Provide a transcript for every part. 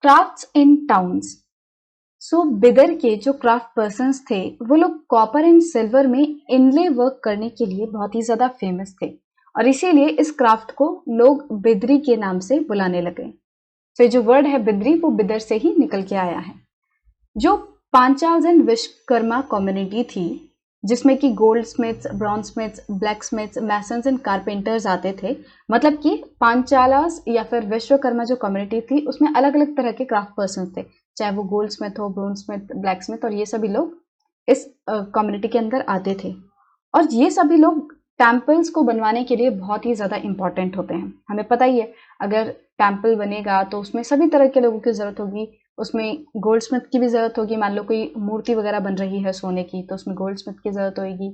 Crafts in towns. So Bidar के जो craft persons थे वो लोग कॉपर एंड सिल्वर में इनले वर्क करने के लिए बहुत ही ज्यादा फेमस थे और इसीलिए इस क्राफ्ट को लोग बिदरी के नाम से बुलाने लगे। तो जो वर्ड है बिदरी वो बिदर से ही निकल के आया है। जो पांचाल एंड विश्वकर्मा कम्युनिटी थी जिसमें कि gold Smiths, bronze Smiths, black Smiths, masons and carpenters आते थे, मतलब कि पांचालास या फिर विश्वकर्मा जो कम्युनिटी थी उसमें अलग अलग तरह के क्राफ्ट पर्सन थे, चाहे वो गोल्ड स्मिथ हो, ब्रॉन्ज स्मिथ, ब्लैक स्मिथ, और ये सभी लोग इस कम्युनिटी के अंदर आते थे। और ये सभी लोग टेम्पल्स को बनवाने के लिए बहुत ही ज्यादा इंपॉर्टेंट होते हैं। हमें पता ही है अगर टेम्पल बनेगा तो उसमें सभी तरह के लोगों की जरूरत होगी, उसमें गोल्ड स्मिथ की भी जरूरत होगी। मान लो कोई मूर्ति वगैरह बन रही है सोने की तो उसमें गोल्ड स्मिथ की जरूरत होगी।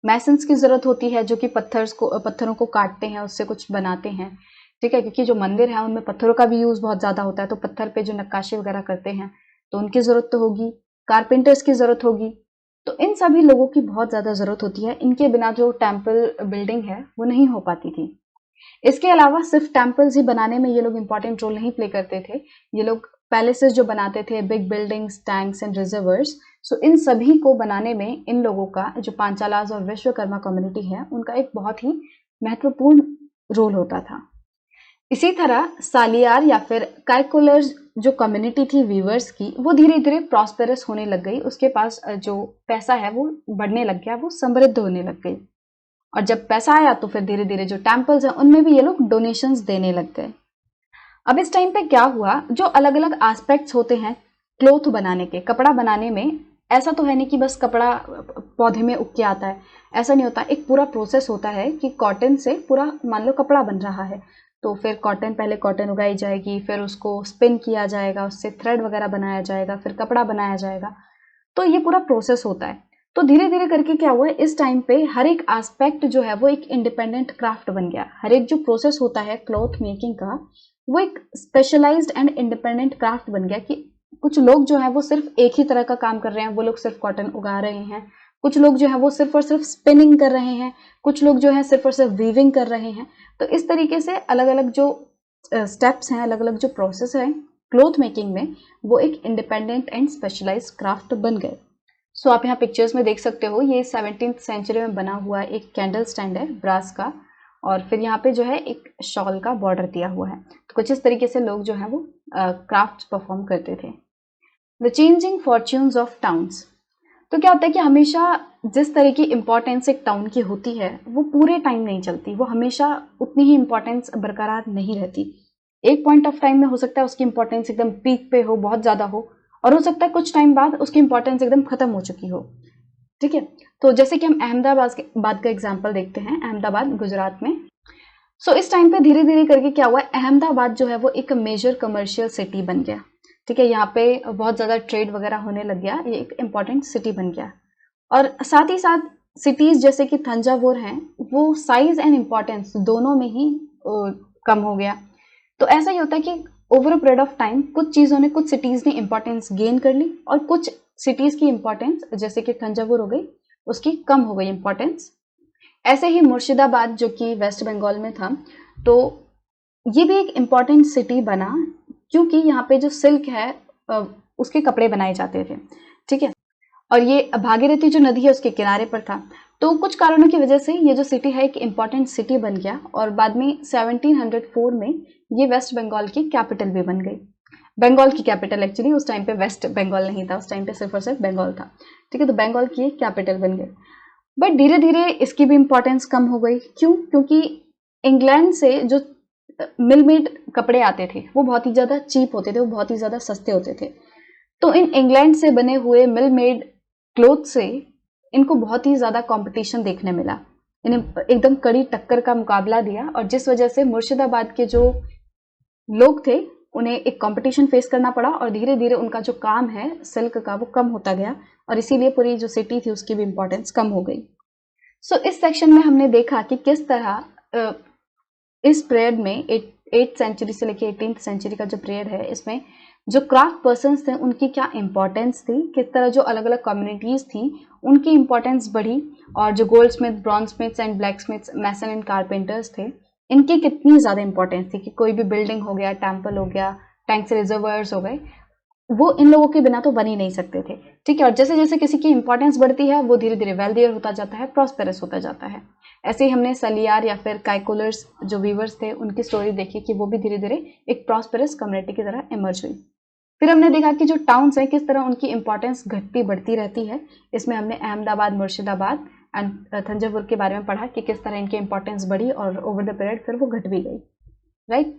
मैसन्स की जरूरत होती है जो कि पत्थरों को काटते हैं, उससे कुछ बनाते हैं, ठीक है, क्योंकि जो मंदिर है उनमें पत्थरों का भी यूज बहुत ज्यादा होता है, तो पत्थर पे जो नक्काशी वगैरह करते हैं तो उनकी जरूरत तो होगी। कारपेंटर्स की जरूरत होगी। तो इन सभी लोगों की बहुत ज्यादा जरूरत होती है। इनके बिना जो टेम्पल बिल्डिंग है वो नहीं हो पाती थी। इसके अलावा सिर्फ टेम्पल्स ही बनाने में ये लोग इंपॉर्टेंट रोल नहीं प्ले करते थे। ये लोग पैलेसेस जो बनाते थे, big buildings, tanks and reservoirs, so इन सभी को बनाने में इन लोगों का, जो पांचालास और विश्वकर्मा कम्युनिटी है, उनका एक बहुत ही महत्वपूर्ण रोल होता था। इसी तरह सालियार या फिर काइकोलर्स जो कम्युनिटी थी वीवर्स की, वो धीरे धीरे प्रॉस्पेरस होने लग गई। उसके पास जो पैसा है वो बढ़ने लग गया, वो समृद्ध होने लग गई। और जब पैसा आया तो फिर धीरे धीरे जो टेम्पल्स हैं उनमें भी ये लोग डोनेशंस देने लग गए। अब इस टाइम पे क्या हुआ, जो अलग अलग एस्पेक्ट्स होते हैं क्लोथ बनाने के, कपड़ा बनाने में, ऐसा तो है नहीं कि बस कपड़ा पौधे में उग के आता है, ऐसा नहीं होता। एक पूरा प्रोसेस होता है कि कॉटन से पूरा मान लो कपड़ा बन रहा है तो फिर पहले कॉटन उगाई जाएगी, फिर उसको स्पिन किया जाएगा, उससे थ्रेड वगैरह बनाया जाएगा, फिर कपड़ा बनाया जाएगा। तो ये पूरा प्रोसेस होता है। तो धीरे धीरे करके क्या हुआ, इस टाइम पे हर एक एस्पेक्ट जो है वो एक इंडिपेंडेंट क्राफ्ट बन गया। हर एक जो प्रोसेस होता है क्लॉथ मेकिंग का वो एक स्पेशलाइज्ड एंड इंडिपेंडेंट क्राफ्ट बन गया कि कुछ लोग जो है वो सिर्फ एक ही तरह का काम कर रहे हैं, वो लोग सिर्फ कॉटन उगा रहे हैं। कुछ लोग जो है वो सिर्फ और सिर्फ स्पिनिंग कर रहे हैं, कुछ लोग जो है सिर्फ और सिर्फ वीविंग कर रहे हैं। तो इस तरीके से अलग अलग जो स्टेप्स हैं, अलग अलग जो प्रोसेस है क्लॉथ मेकिंग में, वो एक इंडिपेंडेंट एंड स्पेशलाइज्ड क्राफ्ट बन गए। सो आप यहाँ पिक्चर्स में देख सकते हो, ये 17th सेंचुरी में बना हुआ एक कैंडल स्टैंड है ब्रास का, और फिर यहाँ पे जो है एक शॉल का बॉर्डर दिया हुआ है। तो कुछ इस तरीके से लोग जो है वो क्राफ्ट परफॉर्म करते थे। The changing fortunes of towns. तो क्या होता है कि हमेशा जिस तरह की इंपॉर्टेंस एक टाउन की होती है वो पूरे टाइम नहीं चलती, वो हमेशा उतनी ही इंपॉर्टेंस बरकरार नहीं रहती। एक पॉइंट ऑफ टाइम में हो सकता है उसकी इंपॉर्टेंस एकदम पीक पे हो, बहुत ज्यादा हो, और हो सकता है कुछ टाइम बाद उसकी इंपॉर्टेंस एकदम खत्म हो चुकी हो। ठीक है, तो जैसे कि हम अहमदाबाद का एग्जांपल देखते हैं, अहमदाबाद गुजरात में। सो इस टाइम पे धीरे धीरे करके क्या हुआ, अहमदाबाद जो है वो एक मेजर कमर्शियल सिटी बन गया। ठीक है, यहाँ पे बहुत ज्यादा ट्रेड वगैरह होने लग गया, ये एक इंपॉर्टेंट सिटी बन गया। और साथ ही साथ सिटीज जैसे कि तंजावुर हैं, वो साइज एंड इंपॉर्टेंस दोनों में ही कम हो गया। तो ऐसा ही होता है कि over a period of time कुछ चीजों ने, कुछ सिटीज ने इंपॉर्टेंस गेन कर ली और कुछ सिटीज की इंपॉर्टेंस, जैसे कि तंजावुर हो गई, उसकी कम हो गई इंपॉर्टेंस। ऐसे ही मुर्शिदाबाद जो कि वेस्ट बंगाल में था, तो ये भी एक इंपॉर्टेंट सिटी बना क्योंकि यहाँ पे जो सिल्क है उसके कपड़े बनाए जाते थे। ठीक है, और ये भागीरथी जो नदी है उसके किनारे पर था। तो कुछ कारणों की वजह से ये जो सिटी है एक इंपॉर्टेंट सिटी बन गया और बाद में 1704 में ये वेस्ट बंगाल की कैपिटल भी बन गई। बंगाल की कैपिटल, एक्चुअली उस टाइम पे वेस्ट बंगाल नहीं था, उस टाइम पे सिर्फ और सिर्फ बंगाल था। ठीक है, तो बंगाल की एक कैपिटल बन गई। बट धीरे धीरे इसकी भी इंपॉर्टेंस कम हो गई। क्यों? क्योंकि इंग्लैंड से जो मिल मेड कपड़े आते थे वो बहुत ही ज्यादा चीप होते थे, वो बहुत ही ज्यादा सस्ते होते थे। तो इन इंग्लैंड से बने हुए मिल मेड क्लोथ से इनको बहुत ही ज्यादा कंपटीशन देखने मिला, इन्हें एकदम कड़ी टक्कर का मुकाबला दिया, और जिस वजह से मुर्शिदाबाद के जो लोग थे उन्हें एक कंपटीशन फेस करना पड़ा और धीरे धीरे उनका जो काम है सिल्क का वो कम होता गया और इसीलिए पूरी जो सिटी थी उसकी भी इंपॉर्टेंस कम हो गई। सो इस सेक्शन में हमने देखा कि किस तरह इस पीरियड में 8th सेंचुरी से लेकर 18th सेंचुरी का जो पीरियड है, इसमें जो क्राफ्ट पर्सन्स थे उनकी क्या इंपॉर्टेंस थी, किस तरह जो अलग अलग कम्युनिटीज थी उनकी इंपॉर्टेंस बढ़ी, और जो goldsmith, bronze smiths and blacksmiths, mason and carpenters थे, इनकी कितनी ज्यादा इंपॉर्टेंस थी कि कोई भी बिल्डिंग हो गया, टेम्पल हो गया, टैंक्स, रिजर्वायर्स हो गए, वो इन लोगों के बिना तो बन ही नहीं सकते थे। ठीक है, और जैसे जैसे किसी की इंपॉर्टेंस बढ़ती है वो धीरे धीरे वेल्दियर होता जाता है, प्रॉस्पेरस होता जाता है। ऐसे ही हमने सलियार या फिर काइकोलर्स जो वीवर्स थे उनकी स्टोरी देखी कि वो भी धीरे धीरे एक प्रॉस्पेरस कम्युनिटी की तरह इमर्ज हुई। फिर हमने देखा कि जो टाउन्स हैं किस तरह उनकी इंपॉर्टेंस घटती बढ़ती रहती है। इसमें हमने अहमदाबाद, मुर्शिदाबाद एंड थंजावुर के बारे में पढ़ा कि किस तरह इनकी इंपॉर्टेंस बढ़ी और ओवर द पीरियड फिर वो घट भी गई, राइट।